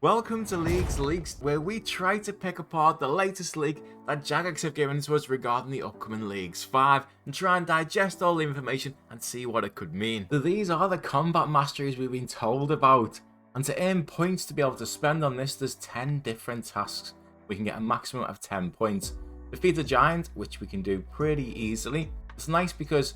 Welcome to Leaks, where we try to pick apart the latest leak that Jagex have given to us regarding the upcoming Leagues 5 and try and digest all the information and see what it could mean. So these are the combat masteries we've been told about, and to earn points to be able to spend on this, there's 10 different tasks. We can get a maximum of 10 points. Defeat a giant, which we can do pretty easily. It's nice because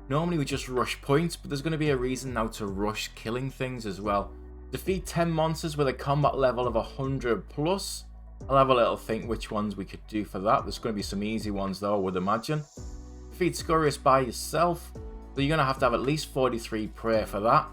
normally we just rush points, but there's going to be a reason now to rush killing things as well. Defeat 10 monsters with a combat level of 100 plus. I'll have a little think which ones we could do for that. There's going to be some easy ones though, I would imagine. Defeat Scurrius by yourself. So you're going to have at least 43 prayer for that.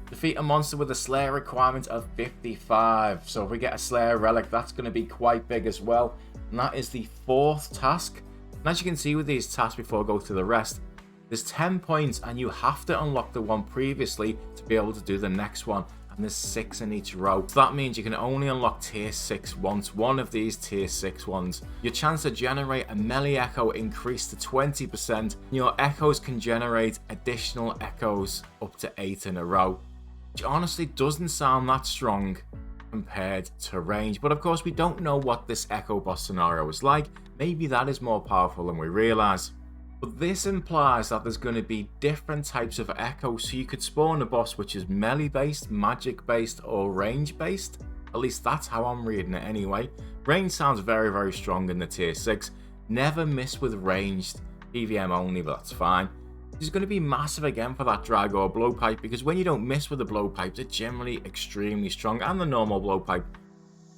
Defeat a monster with a Slayer requirement of 55. So if we get a Slayer relic, that's going to be quite big as well. And that is the 4th task. And as you can see with these tasks before I go through the rest, there's 10 points and you have to unlock the one previously to be able to do the next one. And there's 6 in each row. So that means you can only unlock tier 6 once one of these tier 6 ones. Your chance to generate a melee echo increased to 20%. Your echoes can generate additional echoes up to 8 in a row, which honestly doesn't sound that strong compared to range. But of course we don't know what this echo boss scenario is like. Maybe that is more powerful than we realize. But this implies that there's going to be different types of echoes, so you could spawn a boss which is melee based, magic based or range based. At least that's how I'm reading it anyway. Range sounds very strong in the tier 6. Never miss with ranged. PVM only, but that's fine. It's going to be massive again for that drag or blowpipe, because when you don't miss with the blowpipe, they're generally extremely strong, and the normal blowpipe.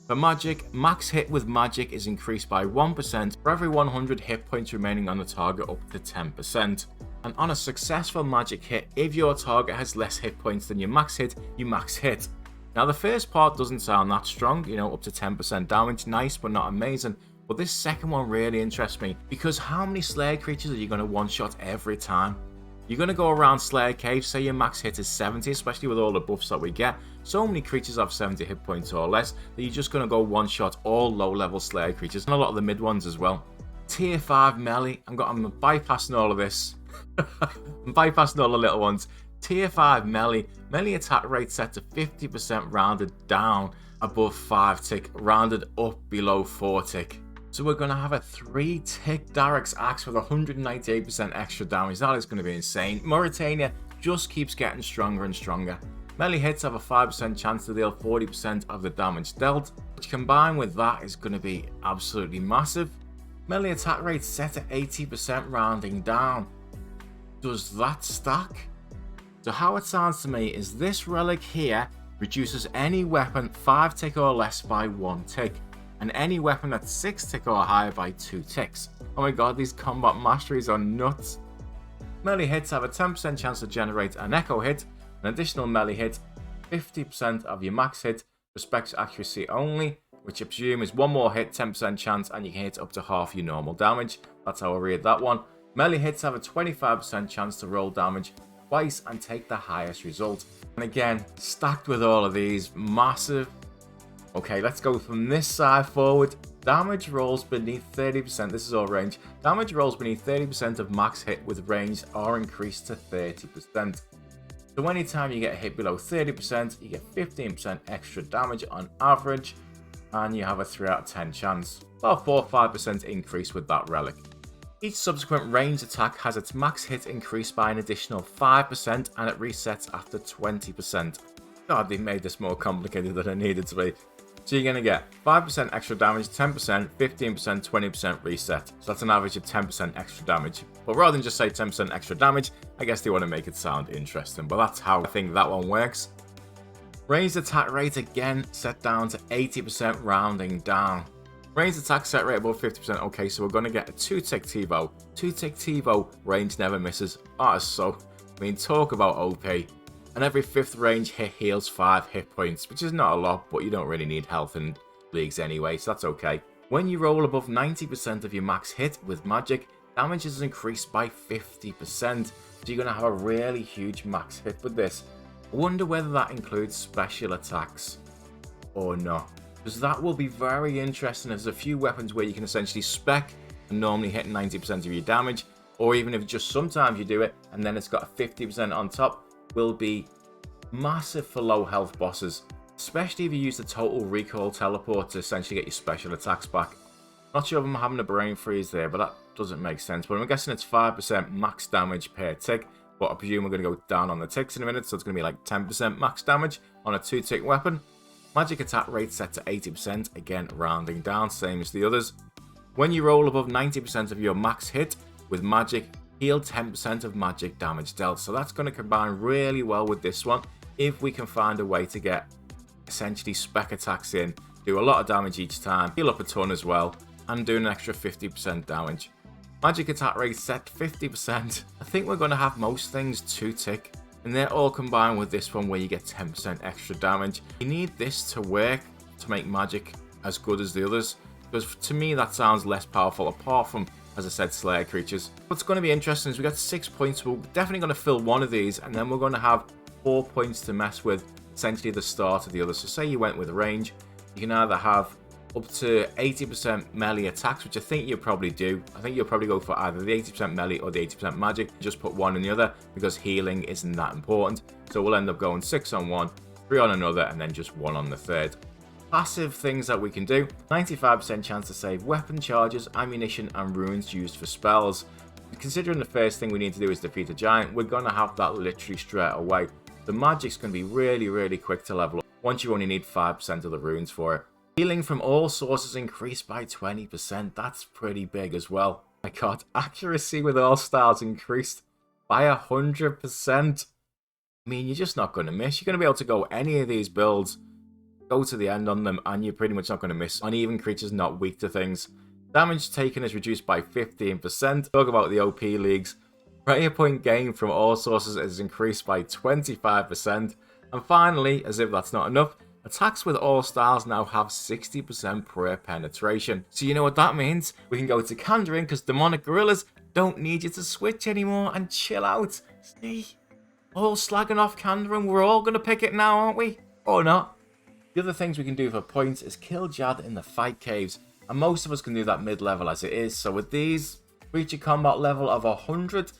For magic, max hit with magic is increased by 1% for every 100 hit points remaining on the target up to 10%. And on a successful magic hit, if your target has less hit points than your max hit, you max hit. Now the first part doesn't sound that strong, you know, up to 10% damage, nice but not amazing. But this second one really interests me, because how many Slayer creatures are you going to one-shot every time? You're going to go around Slayer Cave, say your max hit is 70, especially with all the buffs that we get. So many creatures have 70 hit points or less that you're just going to go one-shot all low-level Slayer creatures, and a lot of the mid ones as well. Tier 5 melee, I'm bypassing all of this. I'm bypassing all the little ones. Tier 5 melee attack rate set to 50% rounded down above 5 tick, rounded up below 4 tick. So we're going to have a 3 tick Darix axe with 198% extra damage. That is going to be insane. Mauritania just keeps getting stronger and stronger. Melee hits have a 5% chance to deal 40% of the damage dealt, which combined with that is going to be absolutely massive. Melee attack rate set to 80% rounding down. Does that stack? So how it sounds to me is this relic here reduces any weapon 5 tick or less by 1 tick. And any weapon that's 6 tick or higher by 2 ticks. Oh my god, these combat masteries are nuts. Melee hits have a 10% chance to generate an echo hit, an additional melee hit, 50% of your max hit, respects accuracy only, which I presume is one more hit, 10% chance, and you can hit up to half your normal damage. That's how I read that one. Melee hits have a 25% chance to roll damage twice and take the highest result. And again, stacked with all of these, massive. Okay, let's go from this side forward. Damage rolls beneath 30%, this is all range. Damage rolls beneath 30% of max hit with range are increased to 30%. So anytime you get a hit below 30%, you get 15% extra damage on average, and you have a 3 out of 10 chance. About 4 or 5% increase with that relic. Each subsequent ranged attack has its max hit increased by an additional 5%, and it resets after 20%. God, they made this more complicated than it needed to be. So you're going to get 5% extra damage, 10%, 15%, 20% reset. So that's an average of 10% extra damage. But rather than just say 10% extra damage, I guess they want to make it sound interesting. But that's how I think that one works. Ranged attack rate again set down to 80% rounding down. Ranged attack set rate above 50%. Okay, so we're going to get a 2 tick TiVo. 2 tick TiVo, range never misses. That is so, I mean, talk about OP. And every 5th range hit heals 5 hit points, which is not a lot, but you don't really need health in leagues anyway, so that's okay. When you roll above 90% of your max hit with magic, damage is increased by 50%, so you're going to have a really huge max hit with this. I wonder whether that includes special attacks or not, because that will be very interesting. There's a few weapons where you can essentially spec and normally hit 90% of your damage, or even if just sometimes you do it and then it's got a 50% on top, will be massive for low health bosses. especially if you use the total recoil teleport to essentially get your special attacks back. Not sure if I'm having a brain freeze there, but that doesn't make sense. But I'm guessing it's 5% max damage per tick, but I presume we're going to go down on the ticks in a minute, so it's going to be like 10% max damage on a 2-tick weapon. Magic attack rate set to 80%, again rounding down, same as the others. When you roll above 90% of your max hit with magic, heal 10% of magic damage dealt. So that's going to combine really well with this one if we can find a way to get essentially spec attacks in, do a lot of damage each time, heal up a ton as well, and do an extra 50% damage. Magic attack rate set 50%. I think we're going to have most things 2-tick, and they're all combined with this one where you get 10% extra damage. You need this to work to make magic as good as the others, because to me that sounds less powerful apart from, as I said, Slayer creatures. What's going to be interesting is we got 6 points. We're definitely going to fill one of these, and then we're going to have 4 points to mess with, essentially the start of the others. So say you went with range, you can either have up to 80% melee attacks, which I think you'll probably do. I think you'll probably go for either the 80% melee or the 80% magic. Just put one in the other because healing isn't that important. So we'll end up going 6 on one, 3 on another, and then just 1 on the third. Passive things that we can do: 95% chance to save weapon charges, ammunition, and runes used for spells. Considering the first thing we need to do is defeat a giant, we're going to have that literally straight away. The magic's going to be really quick to level up once you only need 5% of the runes for it. Healing from all sources increased by 20%. That's pretty big as well. My god, accuracy with all styles increased by 100%. I mean, you're just not going to miss. You're going to be able to go any of these builds, go to the end on them, and you're pretty much not going to miss. Uneven creatures not weak to things. Damage taken is reduced by 15%. Talk about the OP leagues. Prayer point gain from all sources is increased by 25%. And finally, as if that's not enough, attacks with all styles now have 60% prayer penetration. So you know what that means? We can go to Kandrin because demonic gorillas don't need you to switch anymore and chill out. See? All slagging off Kandrin. We're all going to pick it now, aren't we? Or not? The other things we can do for points is kill Jad in the fight caves. And most of us can do that mid-level as it is. So with these, reach a combat level of 100.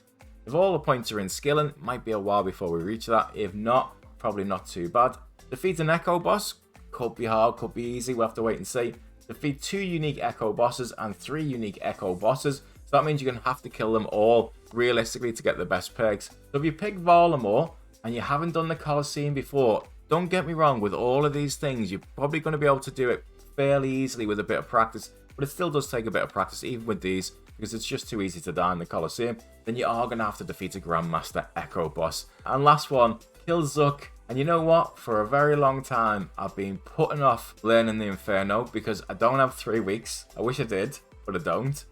If all the points are in skilling, it might be a while before we reach that. If not, probably not too bad. Defeat an Echo boss. Could be hard, could be easy. We'll have to wait and see. Defeat 2 unique Echo bosses and 3 unique Echo bosses. So that means you're going to have to kill them all realistically to get the best perks. So if you pick Varlamore and you haven't done the Colosseum before, don't get me wrong, with all of these things, you're probably going to be able to do it fairly easily with a bit of practice. But it still does take a bit of practice, even with these, because it's just too easy to die in the Colosseum. Then you are going to have to defeat a Grandmaster Echo boss. And last one, kill Zook. And you know what? For a very long time, I've been putting off learning the Inferno because I don't have 3 weeks. I wish I did, but I don't.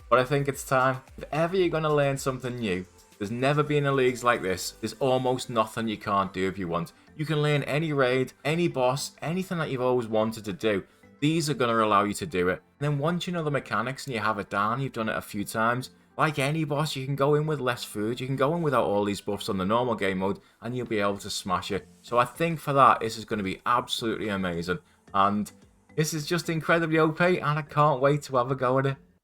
But I think it's time. If ever you're going to learn something new, there's never been a leagues like this. There's almost nothing you can't do if you want. You can learn any raid, any boss, anything that you've always wanted to do. These are going to allow you to do it. And then once you know the mechanics and you have it down, you've done it a few times, like any boss, you can go in with less food, you can go in without all these buffs on the normal game mode, and you'll be able to smash it. So I think for that, this is going to be absolutely amazing. And this is just incredibly OP, and I can't wait to have a go at it.